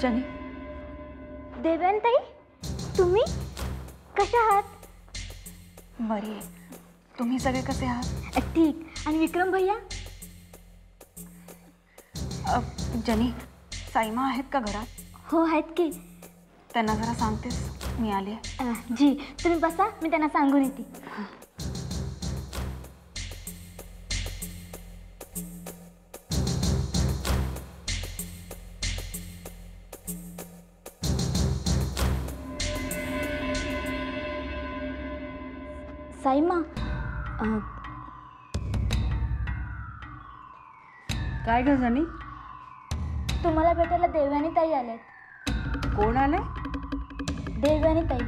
जनी, देवयानीताई, तुम्ही कशा आहात? बरी आहे. तुम्ही सगळे कसे आहात? ठीक. आणि विक्रम भैया? जनी, साईमा आहेत का घरात? हो आहेत की. त्यांना जरा सांगतेस मी आले. जी, तुम्ही बसा, मी त्यांना सांगून येते. साईमा, काय ग जनी? तुम्हाला भेटायला देवयानीताई आल्यात. कोण आले? देवयानीताई.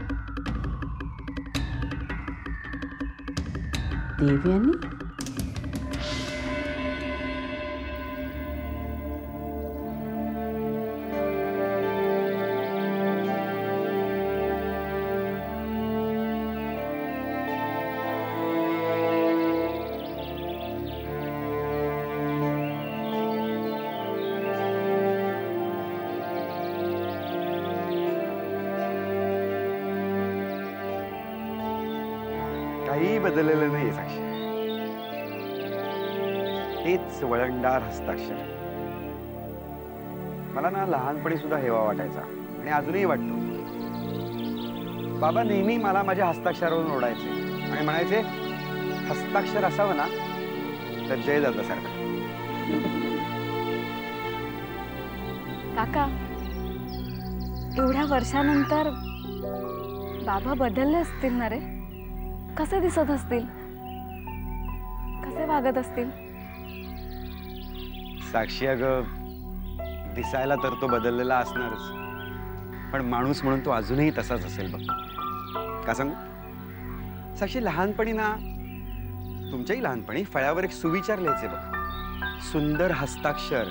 देवयानी? काही बदललेलं नाहीये साक्षी. तेच वळणदार हस्ताक्षर. मला ना लहानपणी सुद्धा हेवा वाटायचा आणि अजूनही वाटतो. बाबा नेहमी मला माझ्या हस्ताक्षरावरून ओढायचे आणि म्हणायचे, हस्ताक्षर असावं ना तर जयदत्तासारखं. काका, एवढ्या वर्षानंतर बाबा बदलले असतील ना रे? कसे दिसत असतील, कसे वागत असतील? साक्षी, अगं दिसायला तर तो बदललेला असणारच, पण माणूस म्हणून तो अजूनही तसाच असेल बघ. का सांगू साक्षी, लहानपणी ना, तुमच्याही लहानपणी फळ्यावर एक सुविचार लिहायचे बघ. सुंदर हस्ताक्षर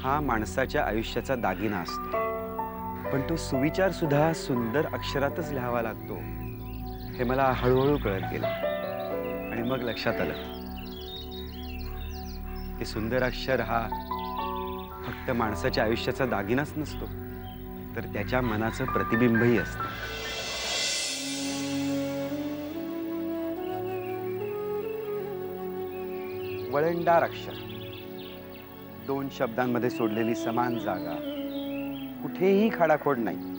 हा माणसाच्या आयुष्याचा दागिना असतो, पण तो सुविचार सुद्धा सुंदर अक्षरातच लिहावा लागतो हे मला हळूहळू कळत गेलं. आणि मग लक्षात आलं की सुंदर अक्षर हा फक्त माणसाच्या आयुष्याचा दागिनाच नसतो, तर त्याच्या मनाचं प्रतिबिंबही असतं. वळणदार अक्षर, दोन शब्दांमध्ये सोडलेली समान जागा, कुठेही खाडाखोड नाही,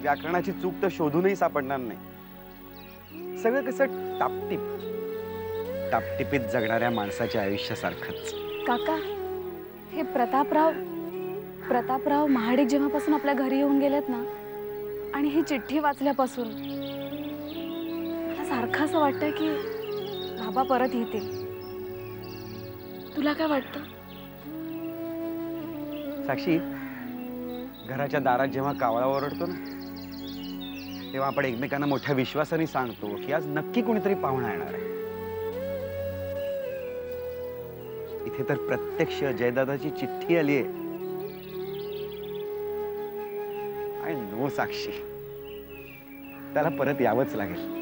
व्याकरणाची चूक तर शोधूनही सापडणार नाही. सगळं कसं टापटीप टापटिपीत जगणाऱ्या माणसाच्या आयुष्यासारखंच. काका, हे प्रतापराव महाडिक जेव्हापासून आपल्या घरी येऊन गेलेत ना, आणि ही चिठ्ठी वाचल्यापासून मला सारखं असं वाटतं की बाबा परत येतील. तुला काय वाटतं? साक्षी, घराच्या दारात जेव्हा कावळा ओरडतो ना, तेव्हा आपण एकमेकांना मोठ्या विश्वासाने सांगतो की आज नक्की कोणीतरी पाहुणा येणार आहे. इथे तर प्रत्यक्ष जयदादाची चिठ्ठी आली आहे. आय नो साक्षी, त्याला परत यावंच लागेल.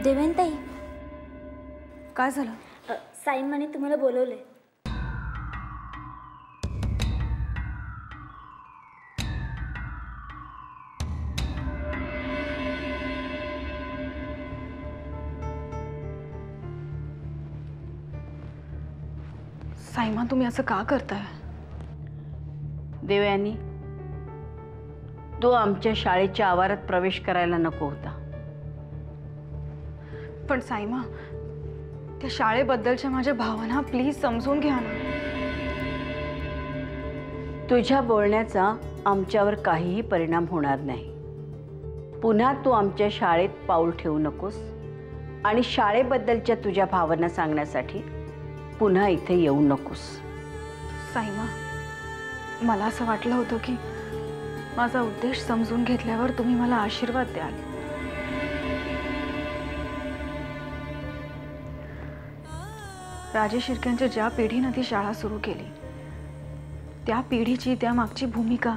देवयानीताई, काय झालं? साईमाने तुम्हाला बोलवले. साईमा, तुम्ही असं का करताय? देवयानी, तो आमच्या शाळेच्या आवारात प्रवेश करायला नको होता. पण साईमा, त्या शाळेबद्दलच्या माझ्या भावना प्लीज समजून घ्या ना. तुझ्या बोलण्याचा आमच्यावर काहीही परिणाम होणार नाही. पुन्हा तू आमच्या शाळेत पाऊल ठेवू नकोस आणि शाळेबद्दलच्या तुझ्या भावना सांगण्यासाठी पुन्हा इथे येऊ नकोस. साईमा, मला असं वाटलं होतं की माझा उद्देश समजून घेतल्यावर तुम्ही मला आशीर्वाद द्याल. राजेश शिर्क्यांच्या ज्या पिढीनं ती शाळा सुरू केली, त्या पिढीची, त्या मागची भूमिका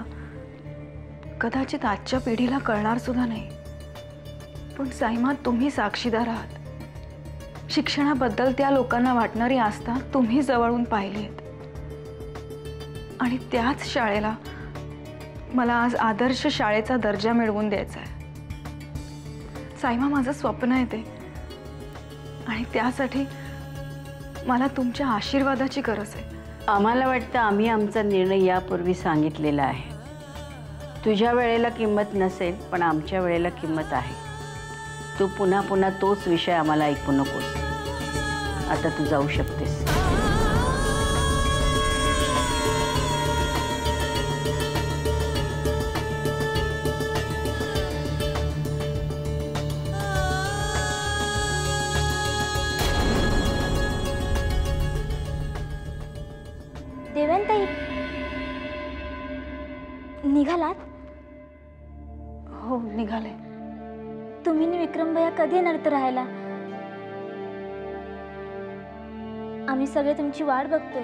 कदाचित आजच्या पिढीला कळणार सुद्धा नाही, पण साईमा तुम्ही साक्षीदार आहात. शिक्षणाबद्दल त्या लोकांना वाटणारी आस्था तुम्ही जवळून पाहिली आहेत. आणि त्याच शाळेला मला आज आदर्श शाळेचा दर्जा मिळवून द्यायचा आहे. साईमा, माझं स्वप्न आहे ते, आणि त्यासाठी मला तुमच्या आशीर्वादाची गरज आहे. आम्हाला वाटतं आम्ही आमचा निर्णय यापूर्वी सांगितलेला आहे. तुझ्या वेळेला किंमत नसेल, पण आमच्या वेळेला किंमत आहे. तू पुन्हा पुन्हा तोच विषय आम्हाला ऐकू नकोस. आता तू जाऊ शकतेस. देवयानीताई, निघालात? हो, निघाले. तुम्ही आणि विक्रम भैया कधी येणार तर राहायला? आम्ही सगळे तुमची वाट बघतोय.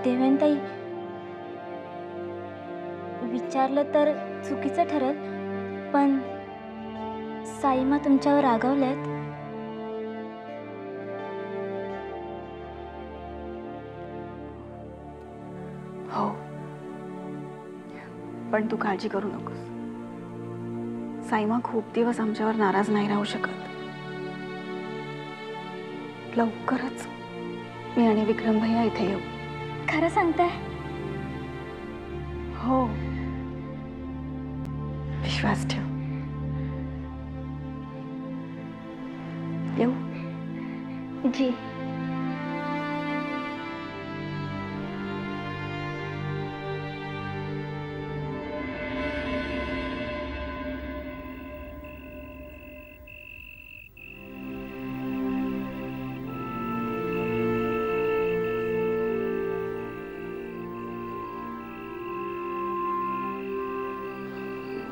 देवयानीताई, विचारलं तर चुकीचं ठरेल, पण साईमा तुमच्यावर रागावल्यात. हो, पण तू काळजी करू नकोस. साईमा खूप दिवस आमच्यावर नाराज नाही राहू शकत. लवकरच मी आणि विक्रम भैया इथे येऊ. खरं सांगताय? हो, विश्वास ठेव. येऊ? जी.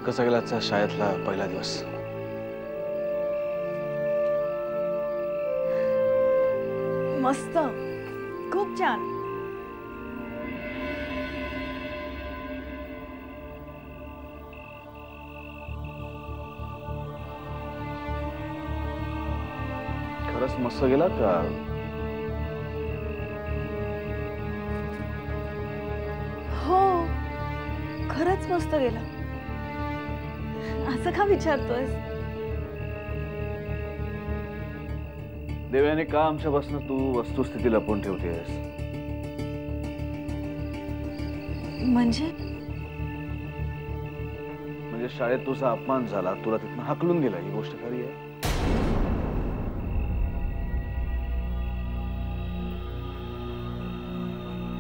कसा गेला आजचा शाळेतला पहिला दिवस? मस्त, खूप छान. खरंच मस्त गेला का? हो, खरंच मस्त गेला. असं का विचारतोयस? देवयानी, का आमच्यापासून तू वस्तुस्थिती लपवून ठेवतेस? म्हणजे शाळेत तुझा अपमान झाला, तुला तिथनं हाकलून दिला, ही गोष्ट खरी आहे?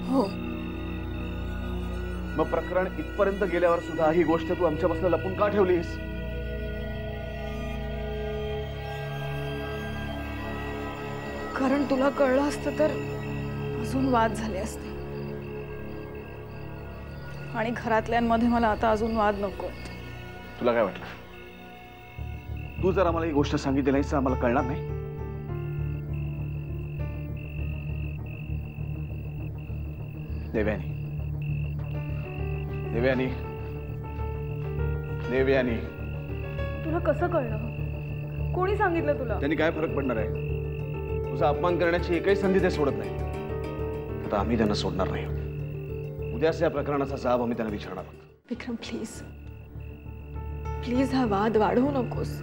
हो. मग प्रकरण इथपर्यंत गेल्यावर सुद्धा ही गोष्ट तू आमच्यापासून लपून का ठेवलीस? कारण तुला कळलं असतं तर अजून वाद झाले असते, आणि घरातल्यांमध्ये मला आता अजून वाद नको. तुला काय वाटलं? तू जर आम्हाला ही गोष्ट सांगितली नाहीस तर आम्हाला कळणार नाही? देवयानी, देवयानी, देवयानी, तुला कसं कळलं? कोणी सांगितलं तुला? त्यांनी काय फरक पडणार आहे? तुझा अपमान करण्याची एकही संधी ते सोडत नाही. आता आम्ही त्यांना सोडणार नाही. उद्याच या प्रकरणाचा जाब आम्ही त्यांना विचारणार आहोत. विक्रम, प्लीज प्लीज हा वाद वाढवू नकोस.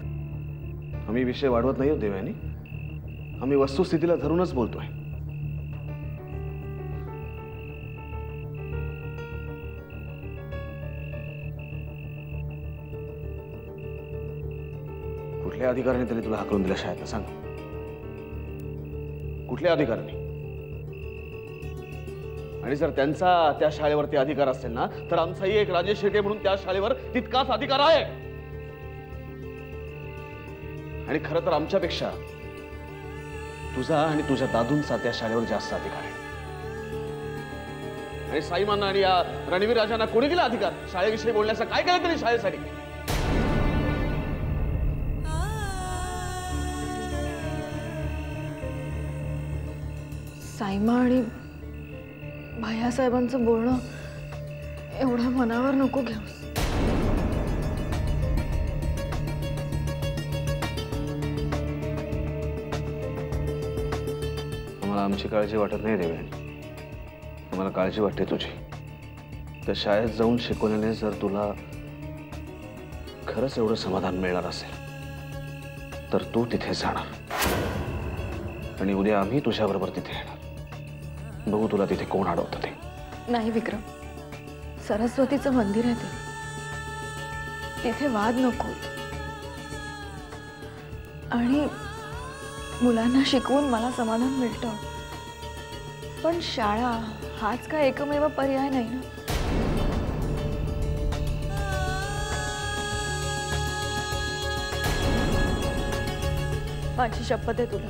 आम्ही विषय वाढवत नाही देवयानी. आम्ही वस्तुस्थितीला धरूनच बोलतोय. कुठल्या अधिकाराने त्यांनी तुला हाकलून दिलं शाळेत सांग? कुठल्या अधिकाराने? आणि जर त्यांचा त्या शाळेवरती अधिकार असेल ना, तर आमचाही एक राजेश शेटे म्हणून त्या शाळेवर तितकाच अधिकार आहे. आणि खरं तर आमच्यापेक्षा तुझा आणि तुझ्या दादूंचा त्या शाळेवर जास्त अधिकार आहे. आणि साईमांना आणि या रणवीर राजांना कोणी दिला अधिकार शाळेविषयी बोलण्याचा? काय केलं तरी शाळेसाठी? साईमा आणि भैयासाहेबांचं बोलणं एवढं मनावर नको घेऊस. मला आमची काळजी वाटत नाही देवयानी, मला काळजी वाटते तुझी. तर शाळेत जाऊन शिकवल्याने जर तुला खरंच एवढं समाधान मिळणार असेल तर तू तिथे जाणार आणि उद्या आम्ही तुझ्याबरोबर तिथे येणार. बघू तुला तिथे कोण अडवतं ते. नाही विक्रम, सरस्वतीचं मंदिर आहे ते, तिथे वाद नको. आणि मुलांना शिकवून मला समाधान मिळतं, पण शाळा हाच काय एकमेव पर्याय नाही ना. माझी शपथ आहे तुला,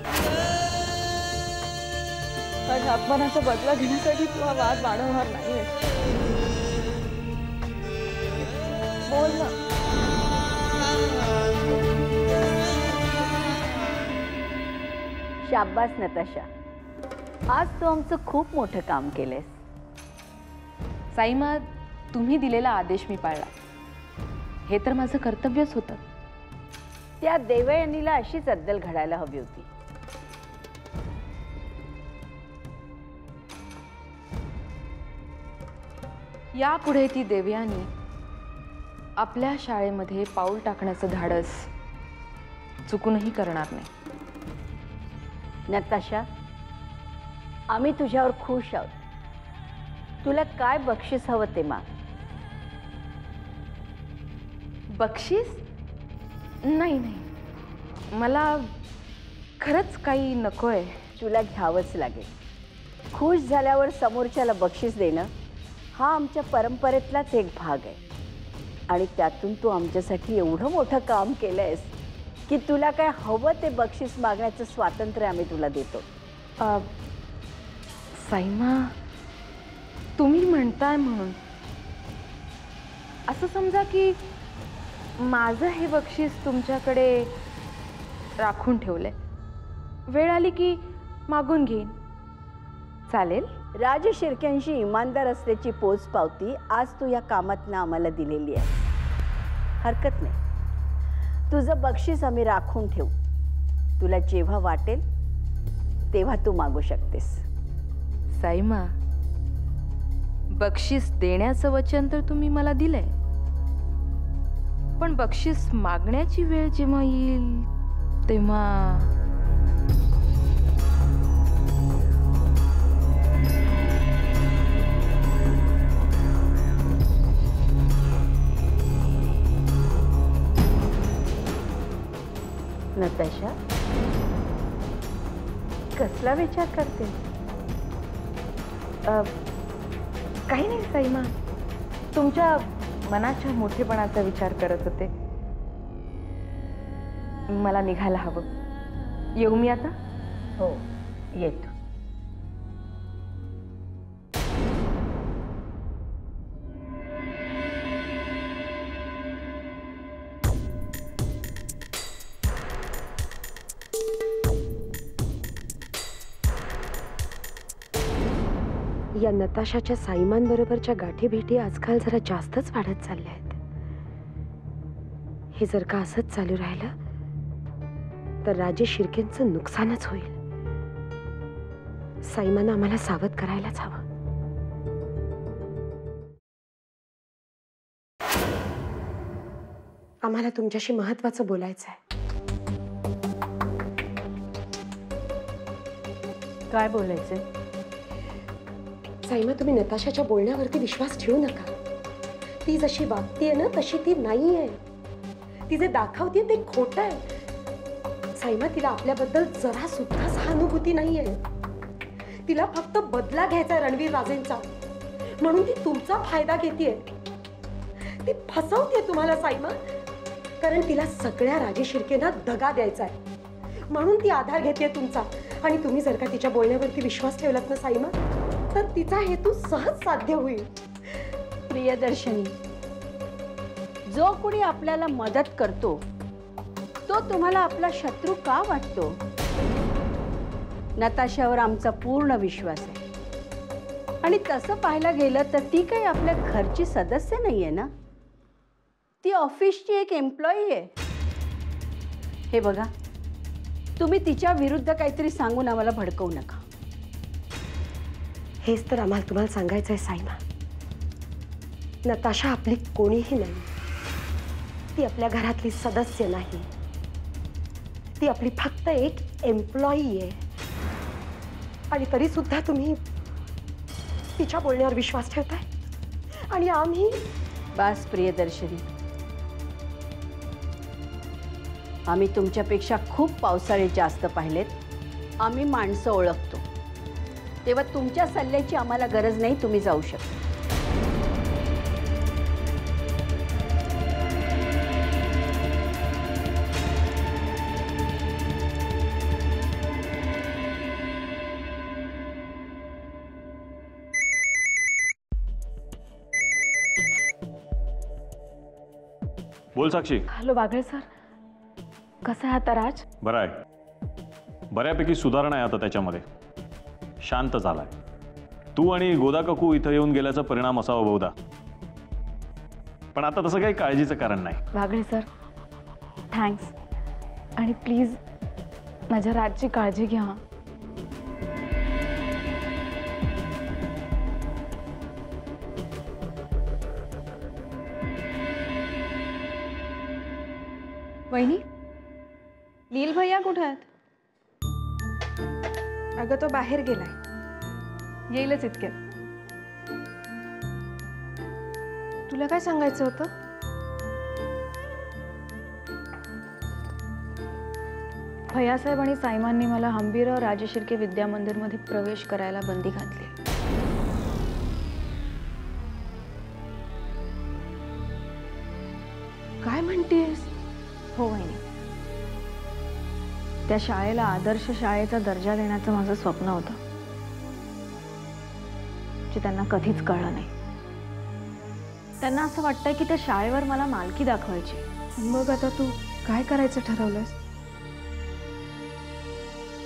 माझ्या अपमानाचा बदला घेण्यासाठी तू हा वाद वाढवणार नाहीये. बोल ना. शाब्बास नताशा, आज तू आमचं खूप मोठं काम केलंयस. साईमा, तुम्ही दिलेला आदेश मी पाळला, हे तर माझं कर्तव्यच होतं. त्या देवयानीला अशीच अद्दल घडायला हवी होती. यापुढे ती देवयानी आपल्या शाळेमध्ये पाऊल टाकण्याचं धाडस चुकूनही करणार नाही. नताशा, आम्ही तुझ्यावर खुश आहोत. तुला काय बक्षीस हवं ते माग. बक्षीस? नाही नाही, मला खरंच काही नकोय. तुला घ्यावंच लागेल. खुश झाल्यावर समोरच्याला बक्षीस देणं हा आमच्या परंपरेतलाच एक भाग आहे. आणि त्यातून तू आमच्यासाठी एवढं मोठं काम केलंयस की तुला काय हवं ते बक्षीस मागण्याचं स्वातंत्र्य आम्ही तुला देतो. साईमा, तुम्ही म्हणताय म्हणून असं समजा की माझं हे बक्षीस तुमच्याकडे राखून ठेवलंय, वेळ आली की मागून घेईन, चालेल? राज शिर्क्यांशी इमानदार असल्याची पोचपावती आज तू या कामातनं आम्हाला दिलेली आहे. हरकत नाही, तुझं बक्षीस आम्ही राखून ठेवू. तुला जेव्हा वाटेल तेव्हा तू मागू शकतेस. साईमा, बक्षीस देण्याचं वचन तर तुम्ही मला दिलंय, पण बक्षीस मागण्याची वेळ जेव्हा येईल तेव्हा नताशा, कसला विचार करते? काही नाही साईमा, तुमच्या मनाच्या मोठेपणाचा विचार करत होते. मला निघायला हवं. येऊ मी आता? हो, येतो. या नताशाच्या साईमांबरोबरच्या गाठीभेटी आजकाल जरा जास्तच वाढत चालल्या आहेत. हे जर का असंच चालू राहिलं तर राजे शिर्केंचं नुकसानच होईल. साईमानं आम्हाला सावध करायलाच हवं. आम्हाला तुमच्याशी महत्वाचं बोलायचं आहे. काय बोलायचंय? साईमा, तुम्ही नताशाच्या बोलण्यावरती विश्वास ठेवू नका. ती जशी वागतीये ना तशी ती नाहीये. ती जे दाखवते ते खोटं आहे. साईमा, तिला आपल्याबद्दल जरा सुद्धा सहानुभूती नाहीये. तिला फक्त बदला घ्यायचा रणवीर राजेंचा, म्हणून ती तुमचा फायदा घेतेय. ती फसवते तुम्हाला साईमा, कारण तिला सगळ्या राजे शिर्केंना दगा द्यायचा आहे, म्हणून ती आधार घेते तुमचा. आणि तुम्ही जर का तिच्या बोलण्यावरती विश्वास ठेवलात ना साईमा, तर तिचा हेतू सहज साध्य होईल. प्रियदर्शनी, जो कोणी आपल्याला मदत करतो तो तुम्हाला आपला शत्रू का वाटतो? नताशावर आमचा पूर्ण विश्वास आहे आणि तसं पाहायला गेलं तर ती काही आपल्या घरची सदस्य नाहीये ना, ती ऑफिसची एक एम्प्लॉई आहे. हे बघा, तुम्ही तिच्या विरुद्ध काहीतरी सांगून आम्हाला भडकवू नका. हेच तर आम्हाला तुम्हाला सांगायचं आहे साईमा. नताशा आपली कोणीही नाही, ती आपल्या घरातली सदस्य नाही, ती आपली फक्त एक एम्प्लॉई आहे. आणि तरी सुद्धा तुम्ही तिच्या बोलण्यावर विश्वास ठेवताय आणि आम्ही. बास प्रियदर्शनी, आम्ही तुमच्यापेक्षा खूप पावसाळे जास्त पाहिलेत. आम्ही माणसं ओळखतो, तेव्हा तुमच्या सल्ल्याची आम्हाला गरज नाही. तुम्ही जाऊ शकता. बोल साक्षी. हॅलो बागळे सर, कसं आहे आता राज? बरं आहे, बऱ्यापैकी सुधारणा आहे आता त्याच्यामध्ये. शांत झालाय. तू आणि गोदा काकू इथं येऊन गेल्याचा परिणाम असावा बहुधा, पण आता तसं काही काळजीचं कारण नाही. बागळे सर थँक्स, आणि प्लीज माझ्या राजची काळजी घ्या. वहिनी, नील भैया कुठे आहेत? अगं तो बाहेर गेलाय, येईलच इतक्यात. तुला काय सांगायचं होतं? भैयासाहेब आणि साईमांनी मला हंबीरराव राजे शिर्के विद्या मंदिरमध्ये प्रवेश करायला बंदी घातली. काय म्हणतेस? हो वहिनी, त्या शाळेला आदर्श शाळेचा दर्जा देण्याचं माझं स्वप्न होतं, जे त्यांना कधीच कळलं नाही. त्यांना असं वाटतंय की त्या शाळेवर मला मालकी दाखवायची. मग आता तू काय करायचं ठरवलंस?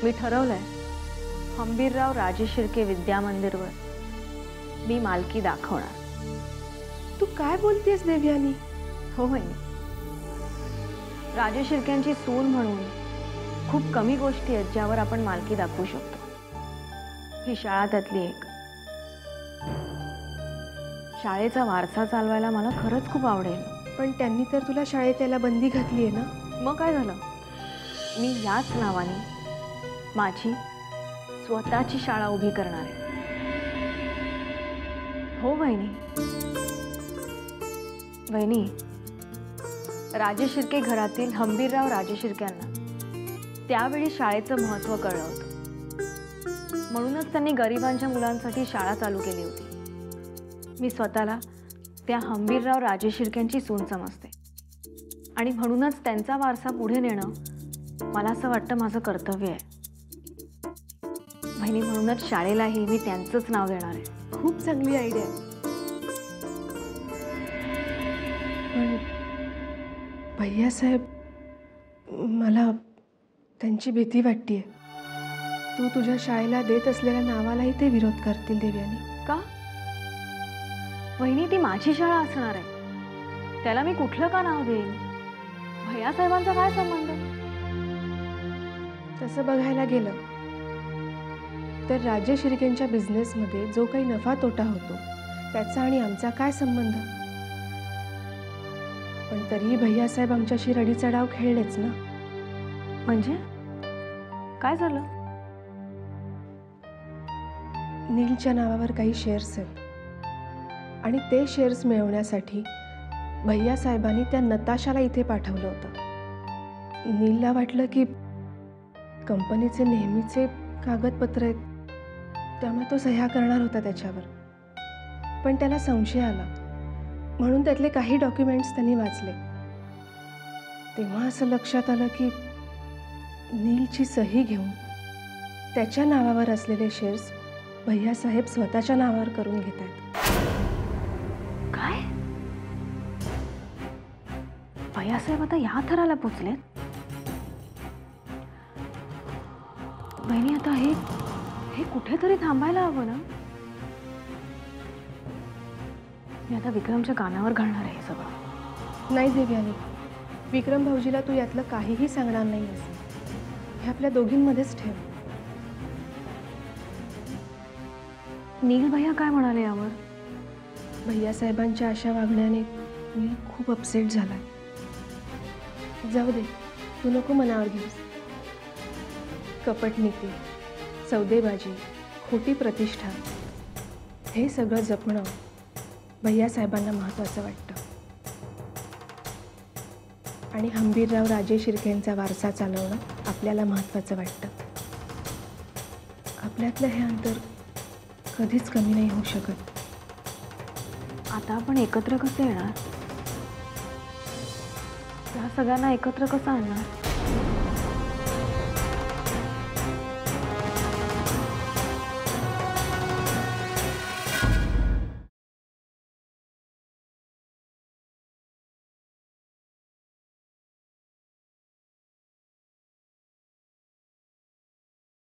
मी ठरवलंय, हंबीरराव राजे शिर्के विद्या मंदिरवर मी मालकी दाखवणार. तू काय बोलतेस देवयानी? हो वहिनी, राजे शिर्क्यांची सून म्हणून खूप कमी गोष्टी आहेत ज्यावर आपण मालकी दाखवू शकतो. ही शाळा त्यातली एक. शाळेचा वारसा चालवायला मला खरंच खूप आवडेल. पण त्यांनी तर तुला शाळेत यायला बंदी घातली आहे ना? मग काय झालं? मी याच नावाने माझी स्वतःची शाळा उभी करणार आहे. हो वहिनी. वहिनी, राजे शिर्के घरातील हंबीरराव राजे शिर्क्यांना त्यावेळी शाळेचं महत्त्व कळलं होतं. म्हणूनच त्यांनी गरिबांच्या मुलांसाठी शाळा चालू केली होती. मी स्वतःला त्या हंबीरराव राजे शिर्क्यांची सून समजते आणि म्हणूनच त्यांचा वारसा पुढे नेणं मला असं वाटतं माझं कर्तव्य आहे. बहिणी, म्हणूनच शाळेलाही मी त्यांचंच नाव देणार आहे. खूप चांगली आयडिया आहे. पण भैयासाहेब, मला त्यांची भीती वाटतेय. तू तुझ्या शाळेला देत असलेल्या नावालाही ते विरोध करतील देवयानी. का? वहिनी, ती माझी शाळा असणार आहे, त्याला मी कुठलं का नाव देईन? भैयासाहेबांचा काय संबंध? तसं बघायला गेलं तर राजे शिर्केंच्या बिझनेसमध्ये जो काही नफा तोटा होतो त्याचा आणि आमचा काय संबंध? पण तरीही भैयासाहेब आमच्याशी रडीचा डाव खेळलेच ना. म्हणजे काय झालं? नीलच्या नावावर काही शेअर्स आहेत आणि ते शेअर्स मिळवण्यासाठी भैयासाहेबांनी त्या नताशाला इथे पाठवलं होतं. नीलला वाटलं की कंपनीचे नेहमीचे कागदपत्र आहेत, त्यामुळे तो सह्या करणार होता त्याच्यावर. पण त्याला संशय आला म्हणून त्यातले काही डॉक्युमेंट्स त्यांनी वाचले. तेव्हा असं लक्षात आलं की नीलची सही घेऊन त्याच्या नावावर असलेले शेअर्स भैयासाहेब स्वतःच्या नावावर करून घेत आहेत. काय? भैयासाहेब आता या थराला पोचलेत? बहिणी आता हे हे कुठेतरी थांबायला हवं ना. मी आता विक्रमच्या कानावर घालणार आहे हे सगळं. नाही देवयानी, विक्रम भाऊजीला तू यातलं काहीही सांगणार नाहीस. हे आपल्या दोघींमध्येच ठेव. नील भैया काय म्हणाले यावर? भैयासाहेबांच्या अशा वागण्याने नील खूप अपसेट झाला. जाऊ दे, तू नको मनावर घेऊस. कपटनीती, सौदेबाजी, खोटी प्रतिष्ठा हे सगळं जपणं भैयासाहेबांना महत्त्वाचं वाटतं. आणि हंबीरराव राजे शिर्केंचा वारसा चालवणं आपल्याला महत्त्वाचं वाटतं. आपल्यातलं हे अंतर कधीच कमी नाही होऊ शकत. आता आपण एकत्र कसे येणार? या सगळ्यांना एकत्र कसं आणणार?